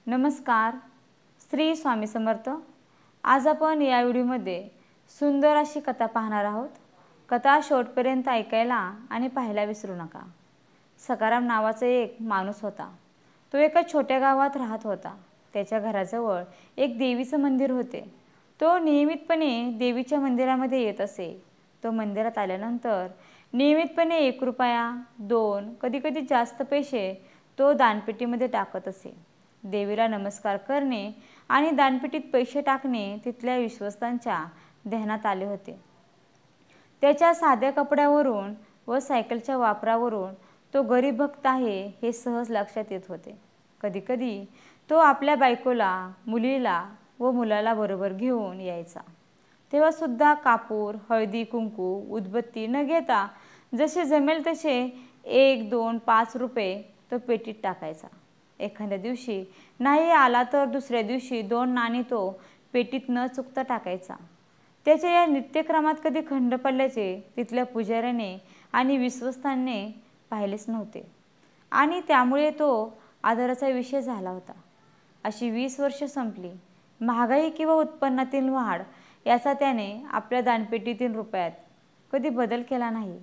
नमस्कार. श्री स्वामी समर्थ. आज आपण या व्हिडिओमध्ये सुंदर अशी कथा पाहणार आहोत. कथा शेवटपर्यंत ऐकायला आणि पाहायला विसरू नका. सखाराम नावाचा एक माणूस होता. तो एका छोट्या गावात राहत होता. त्याच्या घराजवळ एक देवीचे मंदिर होते. तो नियमितपणे देवीच्या मंदिरामध्ये येत असे. तो मंदिरात आल्यानंतर नियमितपणे 1 रुपया, 2, कधीकधी जास्त पैसे तो दानपेटीमध्ये टाकत असे. देवीला नमस्कार करणे आणि दानपेटीत पैसे टाकणे तिथल्या विश्वस्तांच्या ध्यानात आले होते. त्याच्या साध्या कपड्यावरून व सायकलच्या वापरावरून तो गरीब भक्त आहे हे सहज लक्षात येत होते. कधीकधी तो आपल्या बायकोला, मुलीला व मुलाला बरोबर घेऊन यायचा. तेव्हा सुद्धा कापूर, हळदी, कुंकू, उदबत्ती न घेता जसे जमेल तसे 1, 2, 5 रुपये तो पेटीत टाकायचा. एखाद्या दिवशी नाही आला तर दुसऱ्या दिवशी 2 नाणी तो पेटीत न चुकता टाकायचा. त्याच्या या नित्यक्रमात कधी खंड पडल्याचे तिथल्या पुजाऱ्याने आणि विश्वस्तांनी पाहिलेच नव्हते आणि त्यामुळे तो आदराचा विषय झाला होता. अशी 20 वर्ष संपली. महागाई किंवा उत्पन्नातील वाढ याचा त्याने आपल्या दानपेटीतील रुपयात कधी बदल केला नाही.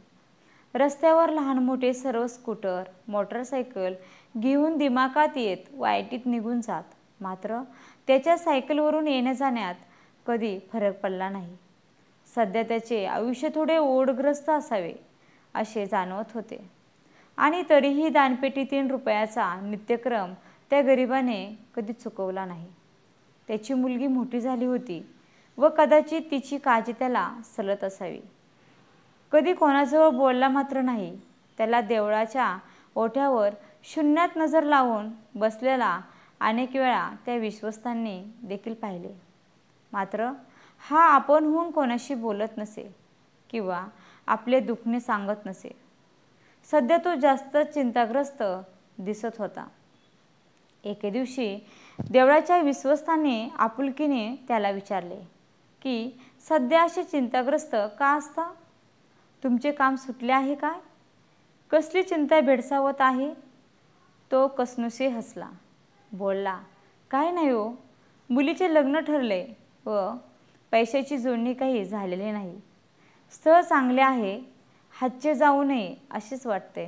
रस्त्यावर लहान मोठे सर्व स्कूटर, मोटरसायकल घेऊन दिमाखात येत वाईटीत निघून जात. मात्र त्याच्या सायकलवरून येण्या जाण्यात कधी फरक पडला नाही. सध्या त्याचे आयुष्य थोडे ओढग्रस्त असावे असे जाणवत होते आणि तरीही दानपेटीतील रुपयाचा नित्यक्रम त्या गरिबाने कधी चुकवला नाही. त्याची मुलगी मोठी झाली होती व कदाचित तिची काळजी त्याला सलत असावी. कधी कोणाजवळ बोलला मात्र नाही. त्याला देवळाच्या ओठ्यावर शून्यात नजर लावून बसलेला अनेक वेळा त्या विश्वस्तांनी देखील पाहिले. मात्र हा आपणहून कोणाशी बोलत नसे किंवा आपले दुखणे सांगत नसे. सध्या तो जास्त चिंताग्रस्त दिसत होता. एके दिवशी देवळाच्या विश्वस्तांनी आपुलकीने त्याला विचारले की सध्या असे चिंताग्रस्त का असता? तुमचे काम सुटले आहे काय? कसली चिंता भेडसावत आहे? तो कसनुसे हसला. बोलला, काय नाही हो, मुलीचे लग्न ठरले व पैशाची जोडणी काही झालेली नाही. स्थळ चांगले आहे, हातचे जाऊ नये असेच वाटते.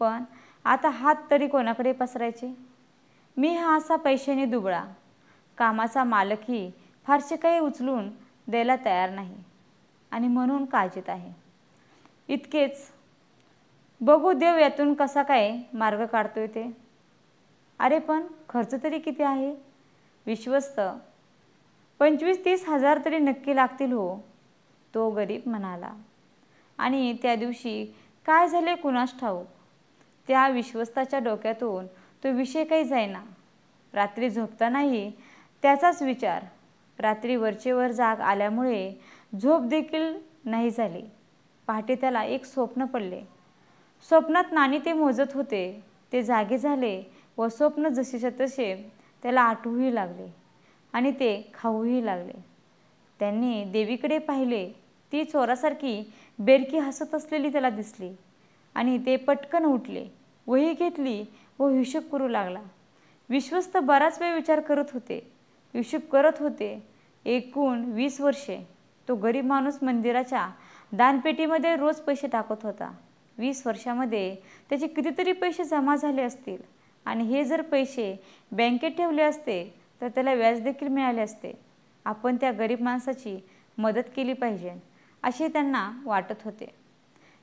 पण आता हात तरी कोणाकडे पसरायचे? मी हा असा पैशाने दुबळा. कामाचा मालकही फारसे काही उचलून द्यायला तयार नाही आणि म्हणून काळजीत आहे. इतकेच. बघू देव यातून कसा काय मार्ग काढतोय ते. अरे पण खर्च तरी किती आहे? विश्वस्त, 25-30 हजार तरी नक्की लागतील हो, तो गरीब म्हणाला. आणि त्या दिवशी काय झाले कुणास ठाऊक, त्या विश्वस्ताच्या डोक्यातून तो विषय काही जाईना. रात्री झोपतानाही त्याचाच विचार. रात्री वरचेवर जाग आल्यामुळे झोप देखील नाही झाली. पहाटे त्याला एक स्वप्न पडले. स्वप्नात नाणी ते मोजत होते. ते जागे झाले व स्वप्न जसेच्या तसे त्याला आठवूही लागले आणि ते खाऊही लागले. त्यांनी देवीकडे पाहिले. ती चोरासारखी बेरकी हसत असलेली त्याला दिसली आणि ते पटकन उठले, वही घेतली व हिशोब करू लागला. विश्वस्त बराच वेळ विचार करत होते, हिशोब करत होते. एकूण 20 वर्षे तो गरीब माणूस मंदिराच्या दानपेटीमध्ये रोज पैसे टाकत होता. 20 वर्षामध्ये त्याचे कितीतरी पैसे जमा झाले असतील आणि हे जर पैसे बँकेत ठेवले असते तर त्याला व्याज देखील मिळाले असते. आपण त्या गरीब माणसाची मदत केली पाहिजे असे त्यांना वाटत होते.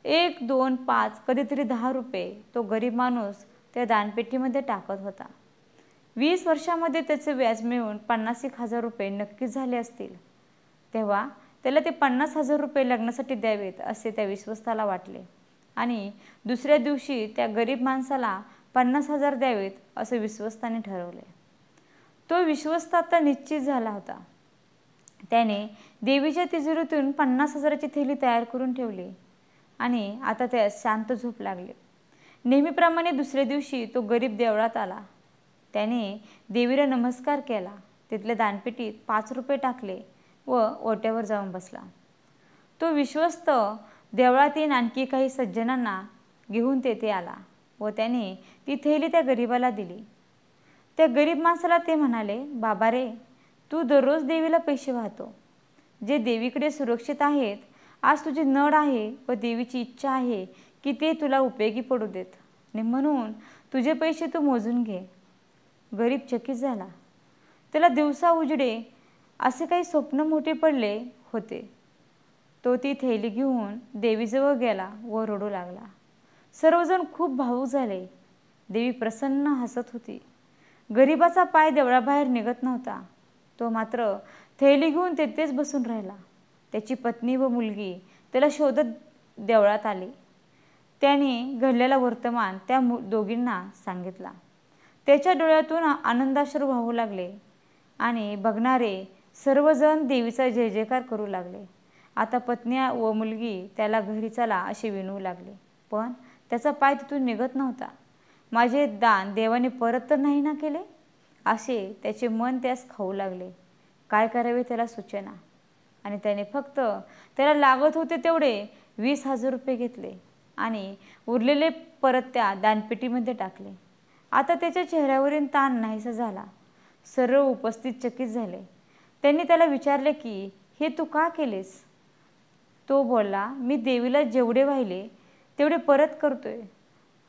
1, 2, 5, कधीतरी 10 रुपये तो गरीब माणूस त्या दानपेटीमध्ये टाकत होता. 20 वर्षामध्ये त्याचे व्याज मिळून 50-1 हजार रुपये नक्कीच झाले असतील. तेव्हा त्याला ते 50,000 रुपये लग्नासाठी द्यावेत असे त्या विश्वस्ताला वाटले आणि दुसऱ्या दिवशी त्या गरीब माणसाला 50,000 द्यावेत असे विश्वस्ताने ठरवले. तो विश्वस्त आता निश्चित झाला होता. त्याने देवीच्या तिजोरीतून 50,000ची थैली तयार करून ठेवली आणि आता त्यास शांत झोप लागली. नेहमीप्रमाणे दुसऱ्या दिवशी तो गरीब देवळात आला. त्याने देवीला नमस्कार केला. तिथल्या दानपेटीत 5 रुपये टाकले व ओट्यावर जाऊन बसला. तो विश्वस्त देवळातील आणखी काही सज्जनांना घेऊन तेथे आला व त्याने ती थैली त्या गरिबाला दिली. त्या गरीब माणसाला ते म्हणाले, बाबा रे, तू दररोज देवीला पैसे वाहतो, जे देवीकडे सुरक्षित आहेत. आज तुझी नड आहे व देवीची इच्छा आहे की ते तुला उपयोगी पडू देत, आणि म्हणून तुझे पैसे तू मोजून घे. गरीब चकित झाला. त्याला दिवसा उजडे असे काही स्वप्न मोठे पडले होते. तो ती थैली घेऊन देवीजवळ गेला व रडू लागला. सर्वजण खूप भावूक झाले. देवी प्रसन्न हसत होती. गरीबाचा पाय देवळाबाहेर निघत नव्हता. तो मात्र थैली घेऊन तेथेच बसून राहिला. त्याची पत्नी व मुलगी त्याला शोधत देवळात आली. त्याने घडलेला वर्तमान त्या दोघींना सांगितला. त्याच्या डोळ्यातून आनंदाश्रू वाहू लागले आणि बघणारे सर्वजण देवीचा जय जयकार करू लागले. आता पत्नी व मुलगी त्याला घरी चला असे विनवू लागले, पण त्याचा पाय तिथून निघत नव्हता. माझे दान देवाने परत तर नाही ना केले, असे त्याचे मन त्यास खाऊ लागले. काय करावे त्याला सुचेना, आणि त्याने फक्त त्याला लागत होते तेवढे 20,000 रुपये घेतले आणि उरलेले परत त्या दानपेटीमध्ये टाकले. आता त्याच्या चेहऱ्यावरील ताण नाहीसा झाला. सर्व उपस्थित चकित झाले. त्यांनी त्याला विचारले की हे तू का केलेस? तो बोलला, मी देवीला जेवढे वाहिले तेवढे परत करतोय.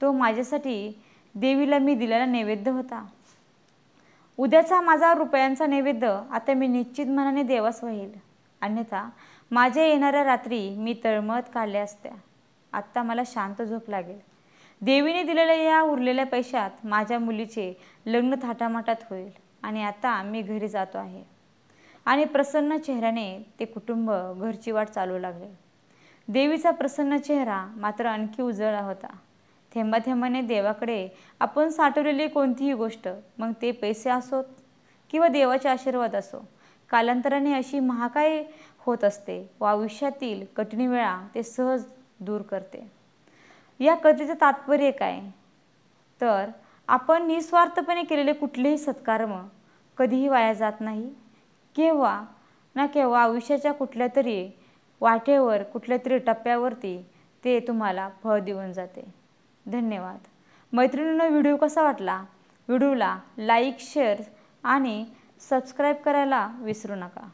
तो माझ्यासाठी देवीला मी दिलेला नैवेद्य होता. उद्याचा माझा रुपयांचा नैवेद्य आता मी निश्चित मनाने देवास वाहील, अन्यथा माझ्या येणाऱ्या रात्री मी तळमळत काढल्या असत्या. आत्ता मला शांत झोप लागेल. देवीने दिलेल्या या उरलेल्या पैशात माझ्या मुलीचे लग्न थाटामाटात होईल, आणि आता मी घरी जातो आहे. आणि प्रसन्न चेहऱ्याने ते कुटुंब घरची वाट चालू लागले. देवीचा प्रसन्न चेहरा मात्र आणखी उजळला होता. थेंबाथेंबाने देवाकडे आपण साठवलेली कोणतीही गोष्ट, मग ते पैसे असोत किंवा देवाचे आशीर्वाद असो, कालांतराने अशी महाकाय होत असते व आयुष्यातील कठीण वेळा ते सहज दूर करते. या कथेचे तात्पर्य काय? तर आपण निस्वार्थपणे केलेले कुठलेही सत्कर्म कधीही वाया जात नाही. केव्हा ना केव्हा आयुष्याच्या कुठल्या तरी वाटेवर, कुठल्या तरी टप्प्यावरती ते तुम्हाला फळ देऊन जाते. धन्यवाद. मैत्रिणींनो, व्हिडिओ कसा वाटला? व्हिडिओला लाईक, शेअर आणि सबस्क्राईब करायला विसरू नका.